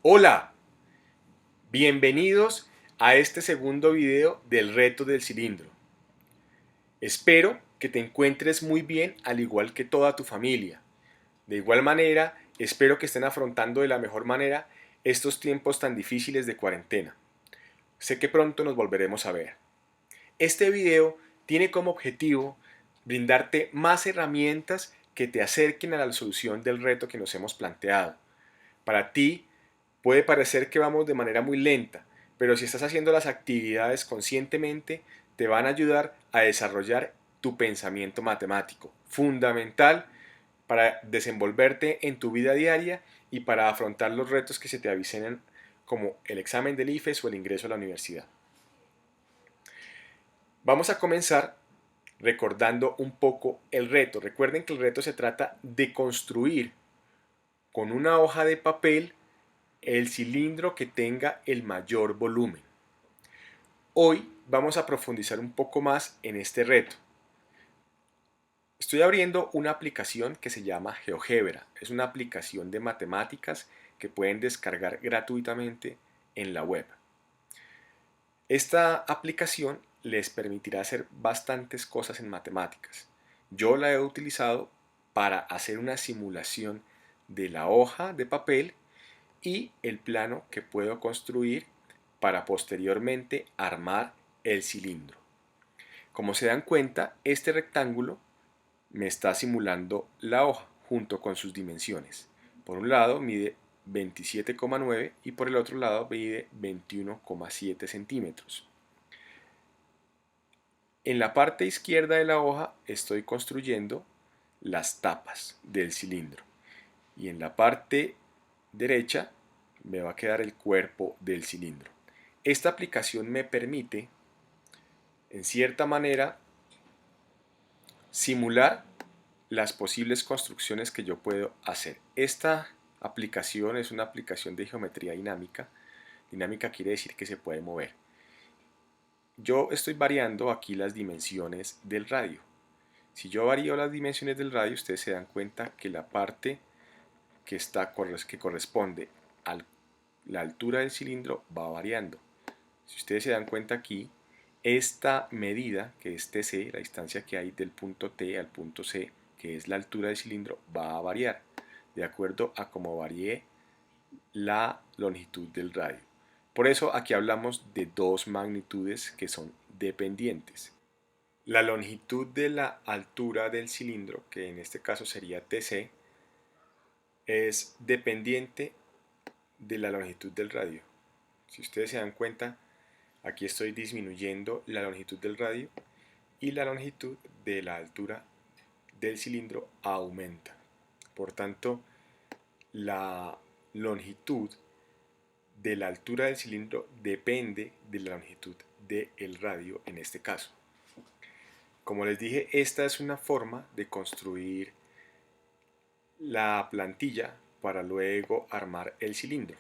Hola, bienvenidos a este segundo video del reto del cilindro. Espero que te encuentres muy bien al igual que toda tu familia. De igual manera, espero que estén afrontando de la mejor manera estos tiempos tan difíciles de cuarentena. Sé que pronto nos volveremos a ver. Este video tiene como objetivo brindarte más herramientas que te acerquen a la solución del reto que nos hemos planteado. Para ti, puede parecer que vamos de manera muy lenta, pero si estás haciendo las actividades conscientemente, te van a ayudar a desarrollar tu pensamiento matemático, fundamental para desenvolverte en tu vida diaria y para afrontar los retos que se te avicinen como el examen del IFES o el ingreso a la universidad. Vamos a comenzar recordando un poco el reto. Recuerden que el reto se trata de construir con una hoja de papel el cilindro que tenga el mayor volumen. Hoy vamos a profundizar un poco más en este reto. Estoy abriendo una aplicación que se llama GeoGebra. Es una aplicación de matemáticas que pueden descargar gratuitamente en la web. Esta aplicación les permitirá hacer bastantes cosas en matemáticas. Yo la he utilizado para hacer una simulación de la hoja de papel y el plano que puedo construir para posteriormente armar el cilindro. Como se dan cuenta, este rectángulo me está simulando la hoja junto con sus dimensiones. Por un lado mide 27,9 y por el otro lado mide 21,7 centímetros. En la parte izquierda de la hoja estoy construyendo las tapas del cilindro y en la parte derecha me va a quedar el cuerpo del cilindro. Esta aplicación me permite, en cierta manera, simular las posibles construcciones que yo puedo hacer. Esta aplicación es una aplicación de geometría dinámica. Dinámica quiere decir que se puede mover. Yo estoy variando aquí las dimensiones del radio. Si yo varío las dimensiones del radio, ustedes se dan cuenta que la parte que corresponde a la altura del cilindro va variando. Si ustedes se dan cuenta aquí, esta medida, que es TC, la distancia que hay del punto T al punto C, que es la altura del cilindro, va a variar de acuerdo a cómo varíe la longitud del radio. Por eso aquí hablamos de dos magnitudes que son dependientes. La longitud de la altura del cilindro, que en este caso sería TC, es dependiente de la longitud del radio. Si ustedes se dan cuenta, aquí estoy disminuyendo la longitud del radio y la longitud de la altura del cilindro aumenta. Por tanto, la longitud de la altura del cilindro depende de la longitud del radio en este caso. Como les dije, esta es una forma de construir la plantilla para luego armar el cilindro.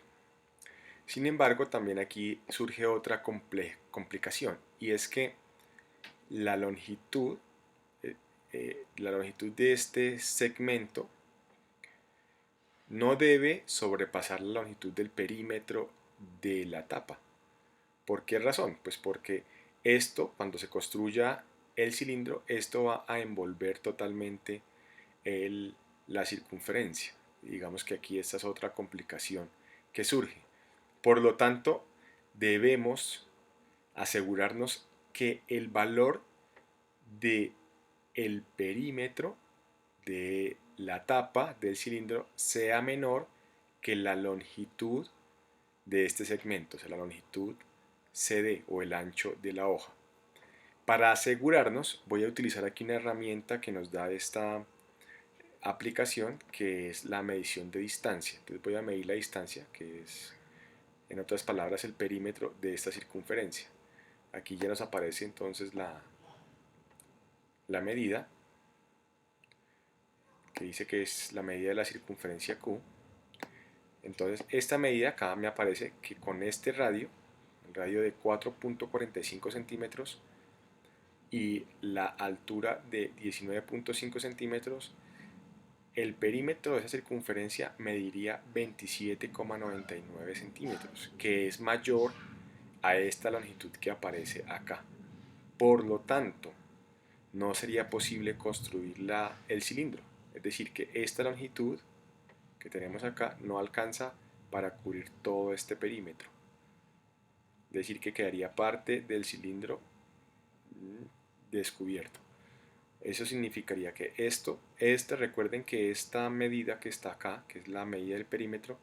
Sin embargo, también aquí surge otra complicación y es que la longitud, la longitud de este segmento no debe sobrepasar la longitud del perímetro de la tapa. ¿Por qué razón? Pues porque esto, cuando se construya el cilindro, esto va a envolver totalmente la circunferencia. Digamos que aquí esta es otra complicación que surge. Por lo tanto, debemos asegurarnos que el valor de el perímetro de la tapa del cilindro sea menor que la longitud de este segmento, o sea, la longitud CD o el ancho de la hoja. Para asegurarnos, voy a utilizar aquí una herramienta que nos da esta aplicación, que es la medición de distancia. Entonces voy a medir la distancia, que es, en otras palabras, el perímetro de esta circunferencia. Aquí ya nos aparece entonces la medida, que dice que es la medida de la circunferencia Q. Entonces esta medida acá me aparece que con este radio, el radio de 4,45 centímetros y la altura de 19,5 centímetros, el perímetro de esa circunferencia mediría 27,99 centímetros, que es mayor a esta longitud que aparece acá. Por lo tanto, no sería posible construir el cilindro. Es decir, que esta longitud que tenemos acá no alcanza para cubrir todo este perímetro. Es decir, que quedaría parte del cilindro descubierto. Eso significaría que recuerden que esta medida que está acá, que es la medida del perímetro,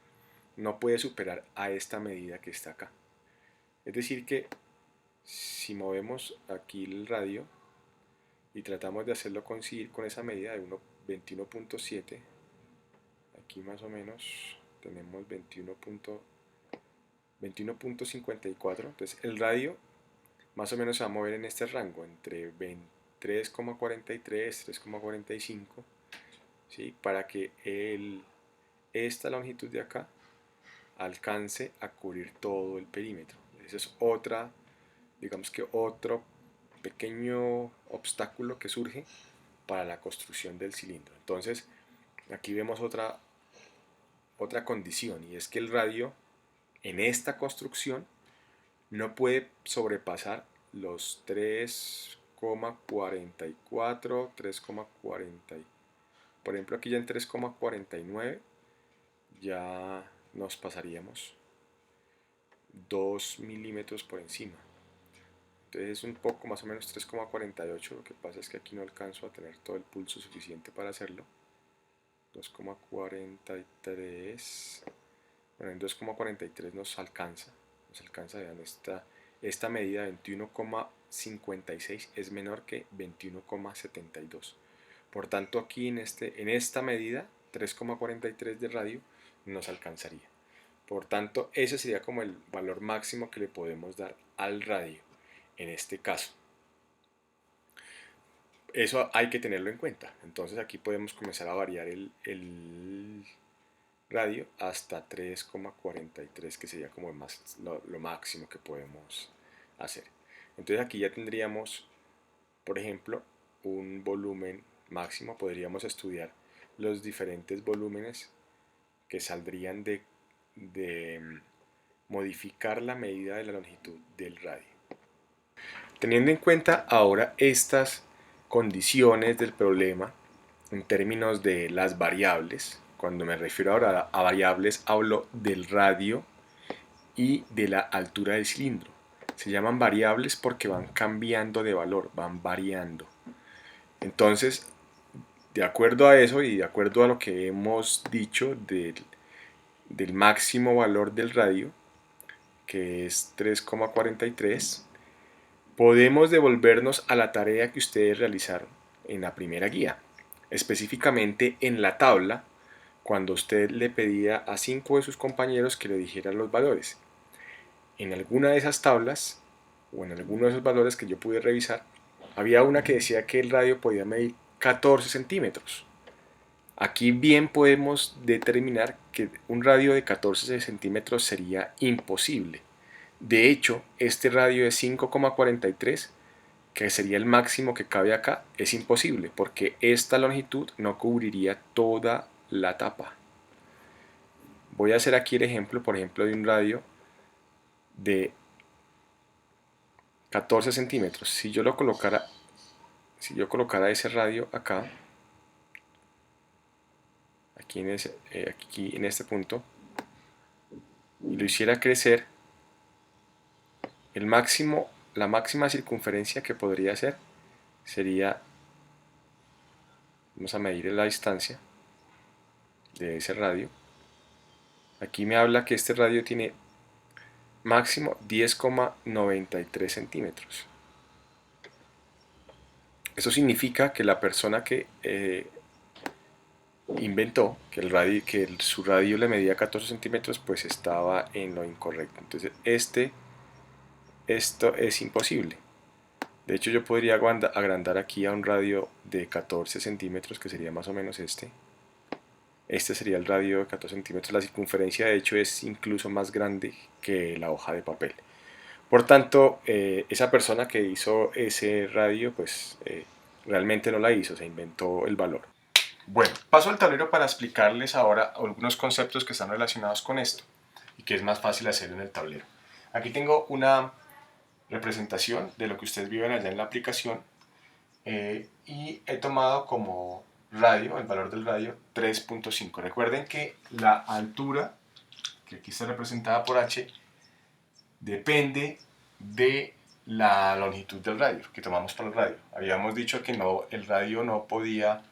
no puede superar a esta medida que está acá. Es decir que si movemos aquí el radio y tratamos de hacerlo coincidir con esa medida de 21.7, aquí más o menos tenemos 21.54, entonces el radio más o menos se va a mover en este rango entre 3,43, 3,45, ¿sí? Para que esta longitud de acá alcance a cubrir todo el perímetro. Esa es otra, digamos que otro pequeño obstáculo que surge para la construcción del cilindro. Entonces, aquí vemos otra condición, y es que el radio en esta construcción no puede sobrepasar los 3,44, 3,40. Por ejemplo, aquí ya en 3,49 ya nos pasaríamos 2 milímetros por encima. Entonces es un poco más o menos 3,48. Lo que pasa es que aquí no alcanzo a tener todo el pulso suficiente para hacerlo. 2,43. Bueno, en 2,43 nos alcanza, vean, esta medida 21,56 es menor que 21,72. Por tanto, aquí en esta medida 3,43 de radio nos alcanzaría. Por tanto, ese sería como el valor máximo que le podemos dar al radio en este caso. Eso hay que tenerlo en cuenta. Entonces aquí podemos comenzar a variar el radio hasta 3,43, que sería como lo máximo que podemos hacer. Entonces aquí ya tendríamos, por ejemplo, un volumen máximo. Podríamos estudiar los diferentes volúmenes que saldrían de modificar la medida de la longitud del radio. Teniendo en cuenta ahora estas condiciones del problema en términos de las variables, cuando me refiero ahora a variables hablo del radio y de la altura del cilindro. Se llaman variables porque van cambiando de valor, van variando. Entonces, de acuerdo a eso y de acuerdo a lo que hemos dicho del máximo valor del radio, que es 3,43, podemos devolvernos a la tarea que ustedes realizaron en la primera guía, específicamente en la tabla, cuando usted le pedía a 5 de sus compañeros que le dijeran los valores. En alguna de esas tablas, o en alguno de esos valores que yo pude revisar, había una que decía que el radio podía medir 14 centímetros. Aquí bien podemos determinar que un radio de 14 centímetros sería imposible. De hecho, este radio de 5,43, que sería el máximo que cabe acá, es imposible porque esta longitud no cubriría toda la tapa. Voy a hacer aquí el ejemplo, por ejemplo, de un radio de 14 centímetros. Si yo colocara ese radio acá, aquí en este punto, y lo hiciera crecer, la máxima circunferencia que podría hacer sería, vamos a medir la distancia de ese radio. Aquí me habla que este radio tiene máximo 10,93 centímetros. Eso significa que la persona que inventó que su radio le medía 14 centímetros, pues estaba en lo incorrecto. Entonces esto es imposible. De hecho, yo podría agrandar aquí a un radio de 14 centímetros, que sería más o menos este. Este sería el radio de 14 centímetros. La circunferencia, de hecho, es incluso más grande que la hoja de papel. Por tanto, esa persona que hizo ese radio, pues realmente no la hizo, se inventó el valor. Bueno, paso al tablero para explicarles ahora algunos conceptos que están relacionados con esto y que es más fácil hacerlo en el tablero. Aquí tengo una representación de lo que ustedes viven allá en la aplicación y he tomado como radio, el valor del radio 3.5. Recuerden que la altura, que aquí está representada por h, depende de la longitud del radio que tomamos para el radio. Habíamos dicho que no, el radio no podía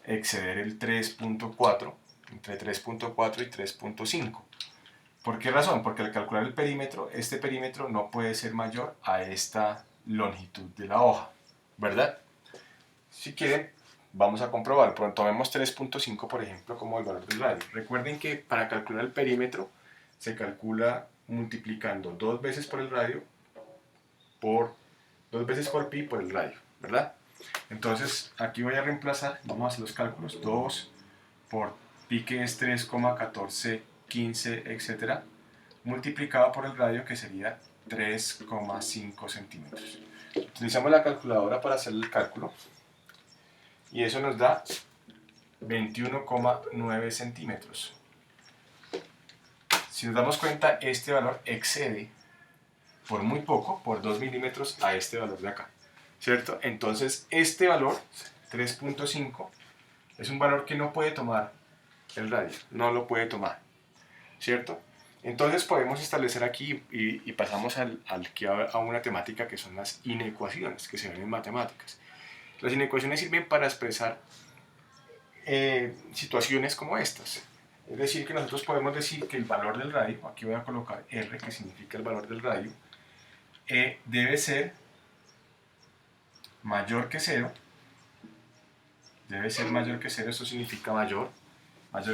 exceder el 3.4, entre 3.4 y 3.5. ¿Por qué razón? Porque al calcular el perímetro, este perímetro no puede ser mayor a esta longitud de la hoja, ¿verdad? Si quieren, vamos a comprobar. Tomemos 3.5, por ejemplo, como el valor del radio. Recuerden que para calcular el perímetro se calcula multiplicando 2 veces por el radio por 2 veces por pi por el radio, ¿verdad? Entonces aquí voy a reemplazar, vamos a hacer los cálculos, 2 por pi, que es 3,1415, etcétera, multiplicado por el radio, que sería 3,5 centímetros. Utilizamos la calculadora para hacer el cálculo y eso nos da 21,9 centímetros. Si nos damos cuenta, este valor excede por muy poco, por 2 milímetros, a este valor de acá, ¿cierto? Entonces este valor, 3.5, es un valor que no puede tomar el radio, no lo puede tomar, ¿cierto? Entonces podemos establecer aquí y pasamos a una temática que son las inecuaciones que se ven en matemáticas. Las inecuaciones sirven para expresar situaciones como estas. Es decir, que nosotros podemos decir que el valor del radio, aquí voy a colocar R, que significa el valor del radio, debe ser mayor que 0, debe ser mayor que 0, esto significa mayor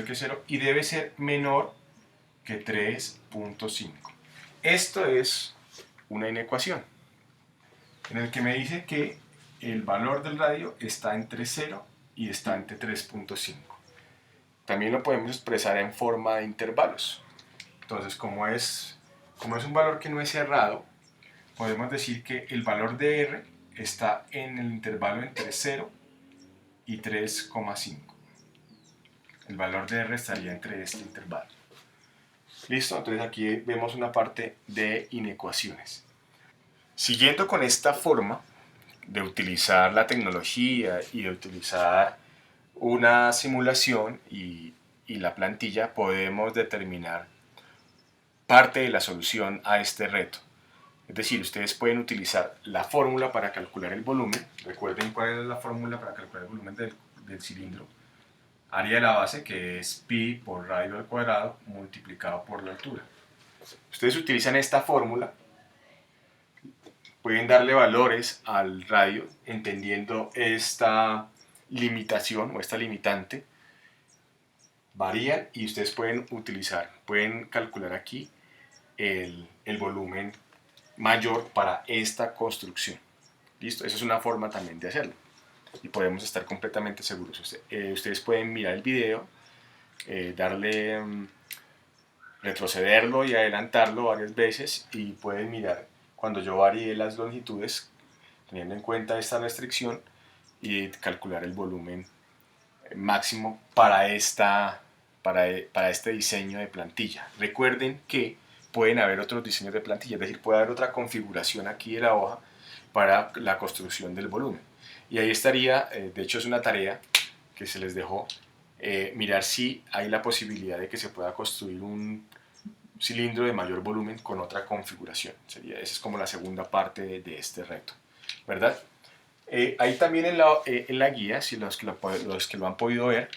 que 0, y debe ser menor que 3.5. Esto es una inecuación en el que me dice que el valor del radio está entre 0 y está entre 3.5. También lo podemos expresar en forma de intervalos. Entonces, como es un valor que no es cerrado, podemos decir que el valor de R está en el intervalo entre 0 y 3,5. El valor de R estaría entre este intervalo. ¿Listo? Entonces aquí vemos una parte de inecuaciones. Siguiendo con esta forma de utilizar la tecnología y de utilizar una simulación y la plantilla, podemos determinar parte de la solución a este reto. Es decir, ustedes pueden utilizar la fórmula para calcular el volumen. Recuerden cuál es la fórmula para calcular el volumen del cilindro. Área de la base, que es pi por radio al cuadrado multiplicado por la altura. Ustedes utilizan esta fórmula, pueden darle valores al radio entendiendo esta limitación o esta limitante. Varían y ustedes pueden calcular aquí el volumen mayor para esta construcción. ¿Listo? Esa es una forma también de hacerlo y podemos estar completamente seguros. Ustedes pueden mirar el video, retrocederlo y adelantarlo varias veces y pueden mirar cuando yo varíe las longitudes teniendo en cuenta esta restricción y calcular el volumen máximo para este diseño de plantilla. Recuerden que pueden haber otros diseños de plantilla, es decir, puede haber otra configuración aquí de la hoja para la construcción del volumen. Y ahí estaría, de hecho es una tarea que se les dejó, mirar si hay la posibilidad de que se pueda construir un cilindro de mayor volumen con otra configuración. Esa es como la segunda parte de este reto, ¿verdad? Ahí también en la guía, si los que lo han podido ver,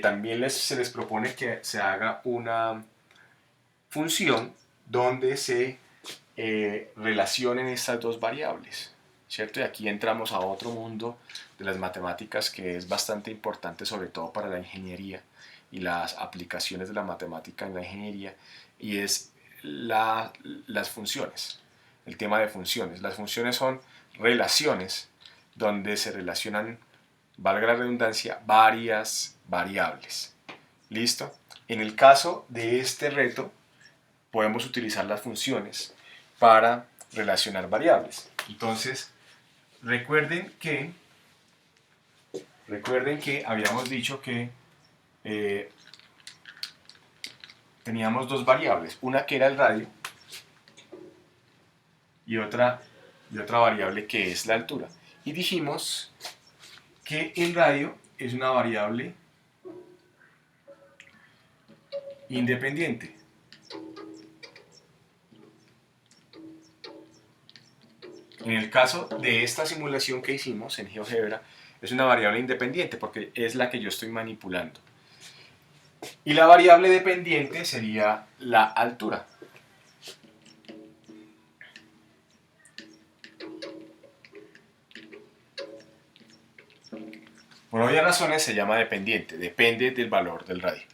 también se les propone que se haga una función donde se relacionen estas dos variables, ¿cierto? Y aquí entramos a otro mundo de las matemáticas que es bastante importante, sobre todo para la ingeniería y las aplicaciones de la matemática en la ingeniería, y es las funciones, el tema de funciones. Las funciones son relaciones donde se relacionan, valga la redundancia, varias variables. ¿Listo? En el caso de este reto, podemos utilizar las funciones para relacionar variables. Entonces, recuerden que Recuerden que habíamos dicho que teníamos dos variables, una que era el radio y otra variable que es la altura. Y dijimos que el radio es una variable independiente. En el caso de esta simulación que hicimos en GeoGebra, es una variable independiente porque es la que yo estoy manipulando. Y la variable dependiente sería la altura. Por obvias razones se llama dependiente, depende del valor del radio.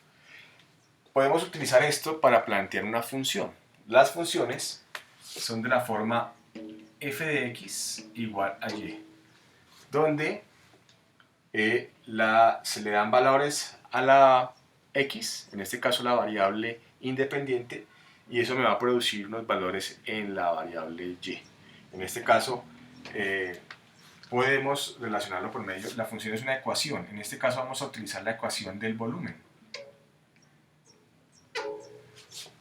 Podemos utilizar esto para plantear una función. Las funciones son de la forma f de x igual a y, donde se le dan valores a la x, en este caso la variable independiente, y eso me va a producir unos valores en la variable y. En este caso podemos relacionarlo por medio, la función es una ecuación, en este caso vamos a utilizar la ecuación del volumen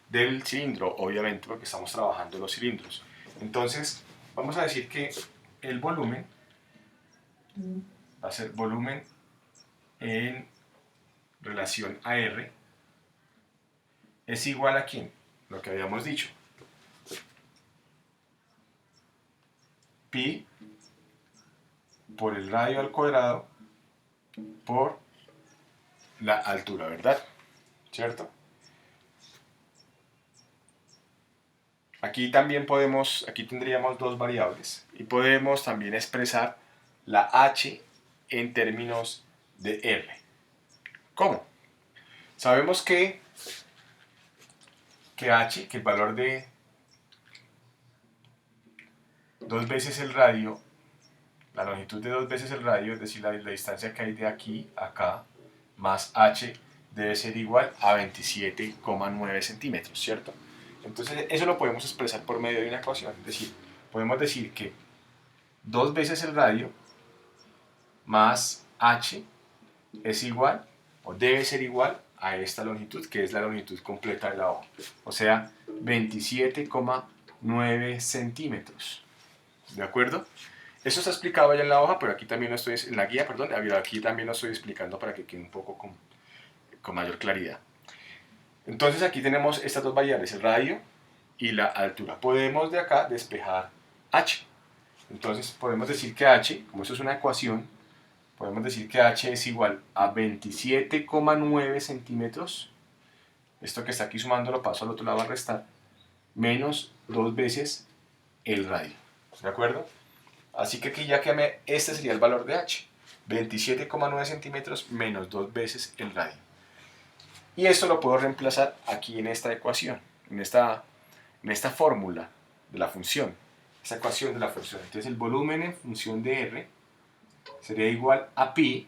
del cilindro, obviamente porque estamos trabajando los cilindros. Entonces vamos a decir que el volumen va a ser volumen en relación a R es igual a ¿quién? Lo que habíamos dicho. Pi por el radio al cuadrado por la altura, ¿verdad? ¿Cierto? Aquí también aquí tendríamos dos variables y podemos también expresar la h en términos de R. ¿Cómo? Sabemos que h, que el valor de 2 veces el radio, la longitud de 2 veces el radio, es decir, la distancia que hay de aquí a acá, más h, debe ser igual a 27,9 centímetros, ¿cierto? Entonces eso lo podemos expresar por medio de una ecuación, es decir, podemos decir que 2 veces el radio más h es igual, o debe ser igual, a esta longitud, que es la longitud completa de la hoja, o sea, 27,9 centímetros. ¿De acuerdo? Eso está explicado ya en la hoja, pero aquí también lo estoy, en la guía, perdón, aquí también lo estoy explicando para que quede un poco con mayor claridad. Entonces aquí tenemos estas dos variables, el radio y la altura. Podemos de acá despejar h. Entonces podemos decir que h, como eso es una ecuación, podemos decir que h es igual a 27,9 centímetros. Esto que está aquí sumando lo paso al otro lado a restar, menos 2 veces el radio. ¿De acuerdo? Así que aquí ya quemé, este sería el valor de h. 27,9 centímetros menos 2 veces el radio. Y esto lo puedo reemplazar aquí en esta ecuación, en esta fórmula de la función. Esta ecuación de la función. Entonces el volumen en función de R sería igual a pi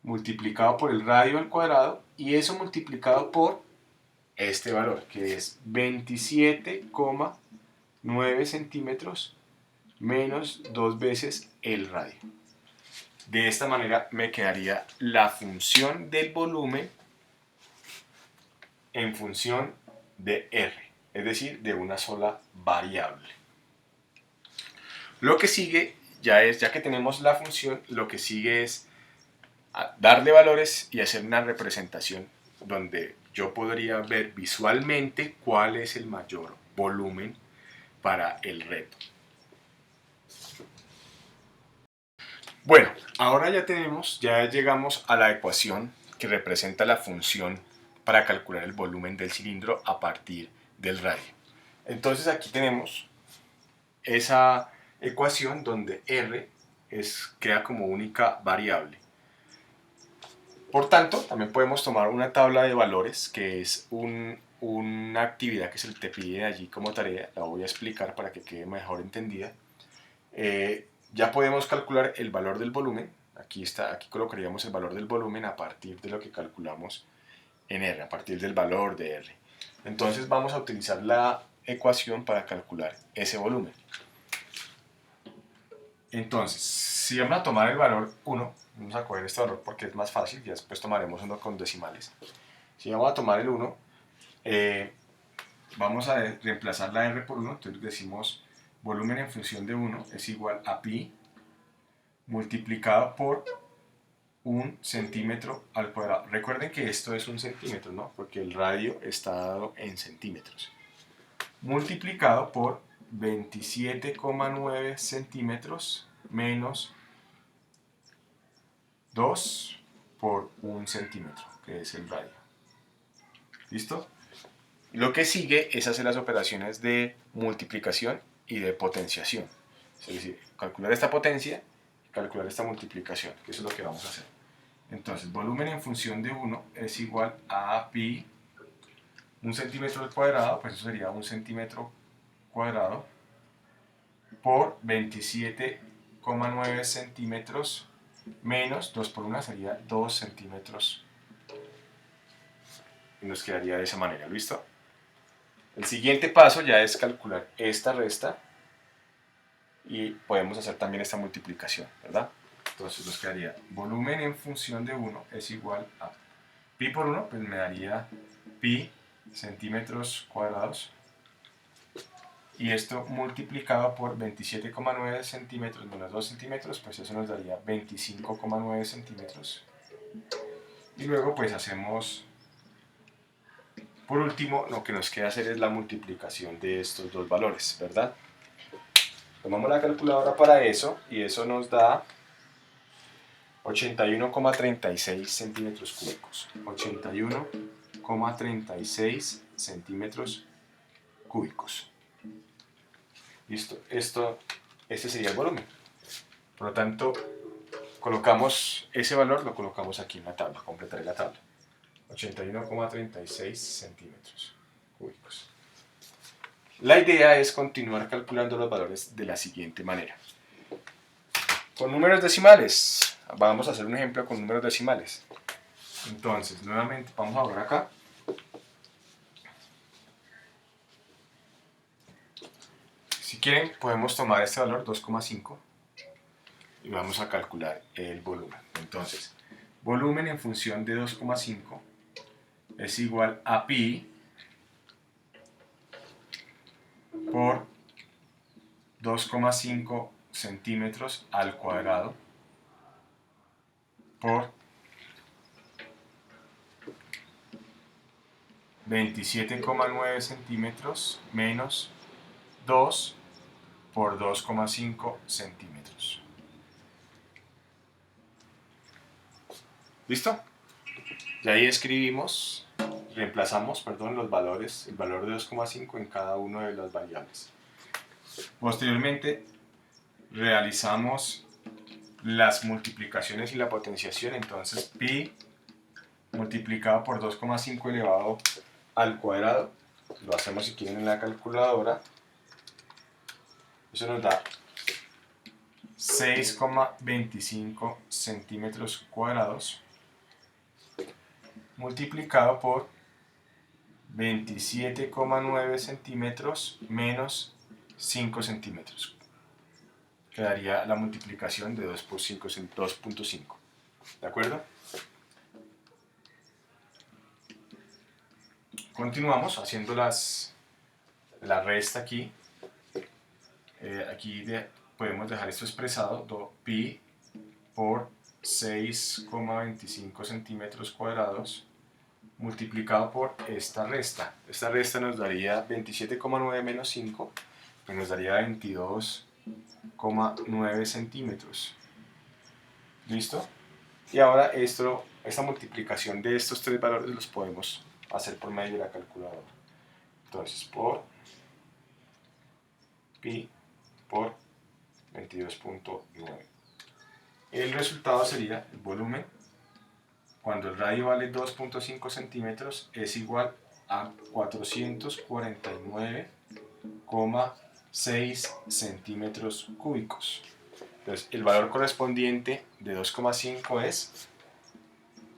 multiplicado por el radio al cuadrado y eso multiplicado por este valor, que es 27,9 centímetros menos 2 veces el radio. De esta manera me quedaría la función del volumen en función de R, es decir, de una sola variable. Lo que sigue ya que tenemos la función, lo que sigue es darle valores y hacer una representación donde yo podría ver visualmente cuál es el mayor volumen para el reto. Bueno, ahora ya llegamos a la ecuación que representa la función para calcular el volumen del cilindro a partir del radio. Entonces aquí tenemos esa ecuación donde R queda como única variable. Por tanto, también podemos tomar una tabla de valores, que es una actividad que se te pide allí como tarea. La voy a explicar para que quede mejor entendida. Ya podemos calcular el valor del volumen. Aquí colocaríamos el valor del volumen a partir de lo que calculamos en R, a partir del valor de R. Entonces vamos a utilizar la ecuación para calcular ese volumen. Entonces, si vamos a tomar el valor 1, Vamos a coger este valor porque es más fácil, ya después tomaremos uno con decimales. Si vamos a tomar el 1, vamos a reemplazar la R por 1, entonces decimos volumen en función de 1 es igual a pi multiplicado por 1 centímetro al cuadrado. Recuerden que esto es un centímetro, ¿no? Porque el radio está dado en centímetros. Multiplicado por 27,9 centímetros menos 2 por 1 centímetro, que es el radio. ¿Listo? Lo que sigue es hacer las operaciones de multiplicación y de potenciación. Es decir, calcular esta potencia y calcular esta multiplicación, que eso es lo que vamos a hacer. Entonces, volumen en función de 1 es igual a pi, 1 centímetro al cuadrado, pues eso sería 1 centímetro cuadrado, por 27,9 centímetros menos 2 por 1 sería 2 centímetros. Y nos quedaría de esa manera, ¿listo? El siguiente paso ya es calcular esta resta y podemos hacer también esta multiplicación, ¿verdad? Entonces nos quedaría volumen en función de 1 es igual a pi por 1, pues me daría pi centímetros cuadrados, y esto multiplicado por 27,9 centímetros menos 2 centímetros, pues eso nos daría 25,9 centímetros. Y luego pues hacemos, por último, lo que nos queda hacer es la multiplicación de estos dos valores, ¿verdad? Tomamos la calculadora para eso y eso nos da 81,36 centímetros cúbicos. 81,36 centímetros cúbicos. Listo, este sería el volumen. Por lo tanto, colocamos ese valor, lo colocamos aquí en la tabla, completaré la tabla. 81,36 centímetros cúbicos. La idea es continuar calculando los valores de la siguiente manera. Con números decimales. Vamos a hacer un ejemplo con números decimales. Entonces, nuevamente, vamos a borrar acá. Si quieren, podemos tomar este valor 2,5 y vamos a calcular el volumen. Entonces, volumen en función de 2,5 es igual a pi por 2,5 centímetros al cuadrado por 27,9 centímetros menos 2 por 2,5 centímetros. ¿Listo? Y ahí escribimos, reemplazamos, los valores, el valor de 2,5 en cada una de las variables. Posteriormente realizamos las multiplicaciones y la potenciación, entonces pi multiplicado por 2,5 elevado al cuadrado, lo hacemos si quieren en la calculadora, eso nos da 6,25 centímetros cuadrados multiplicado por 27,9 centímetros menos 5 centímetros. Quedaría la multiplicación de 2 por 5, 2.5. ¿De acuerdo? Continuamos haciendo la resta aquí. Podemos dejar esto expresado, pi por 6,25 centímetros cuadrados multiplicado por esta resta. Esta resta nos daría 27,9 menos 5, que nos daría 22,9 centímetros. ¿Listo? Y ahora esta multiplicación de estos tres valores los podemos hacer por medio de la calculadora. Entonces, por pi por 22,9. El resultado sería el volumen, cuando el radio vale 2,5 centímetros, es igual a 449,6 centímetros cúbicos. Entonces, el valor correspondiente de 2,5 es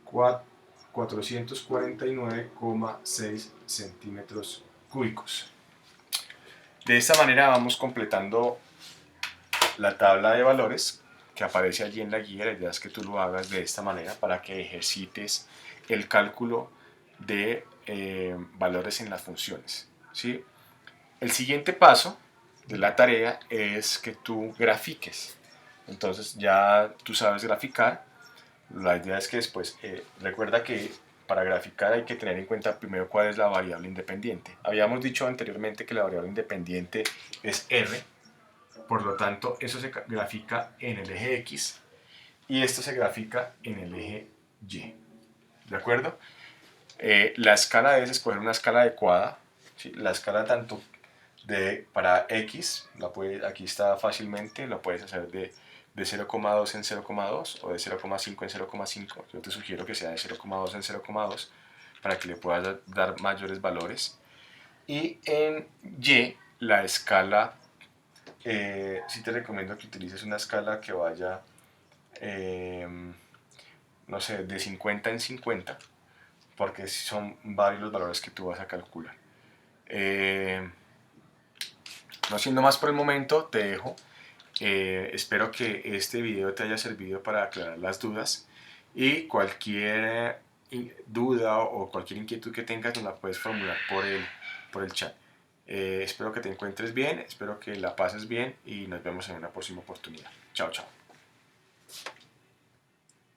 449,6 centímetros cúbicos. De esta manera vamos completando la tabla de valores que aparece allí en la guía. La idea es que tú lo hagas de esta manera para que ejercites el cálculo de valores en las funciones, ¿sí? El siguiente paso de la tarea es que tú grafiques. Entonces ya tú sabes graficar. La idea es que después, recuerda que para graficar hay que tener en cuenta primero cuál es la variable independiente. Habíamos dicho anteriormente que la variable independiente es r, por lo tanto eso se grafica en el eje x y esto se grafica en el eje y. ¿De acuerdo? La escala debes escoger una escala adecuada. ¿Sí? La escala tanto para x, aquí está fácilmente, lo puedes hacer de 0,2 en 0,2 o de 0,5 en 0,5. Yo te sugiero que sea de 0,2 en 0,2 para que le puedas dar mayores valores. Y en y, la escala, sí te recomiendo que utilices una escala que vaya, no sé, de 50 en 50, porque son varios los valores que tú vas a calcular. No siendo más por el momento, te dejo. Espero que este video te haya servido para aclarar las dudas y cualquier duda o cualquier inquietud que tengas nos la puedes formular por el chat. Espero que te encuentres bien, espero que la pases bien y nos vemos en una próxima oportunidad. Chao, chao.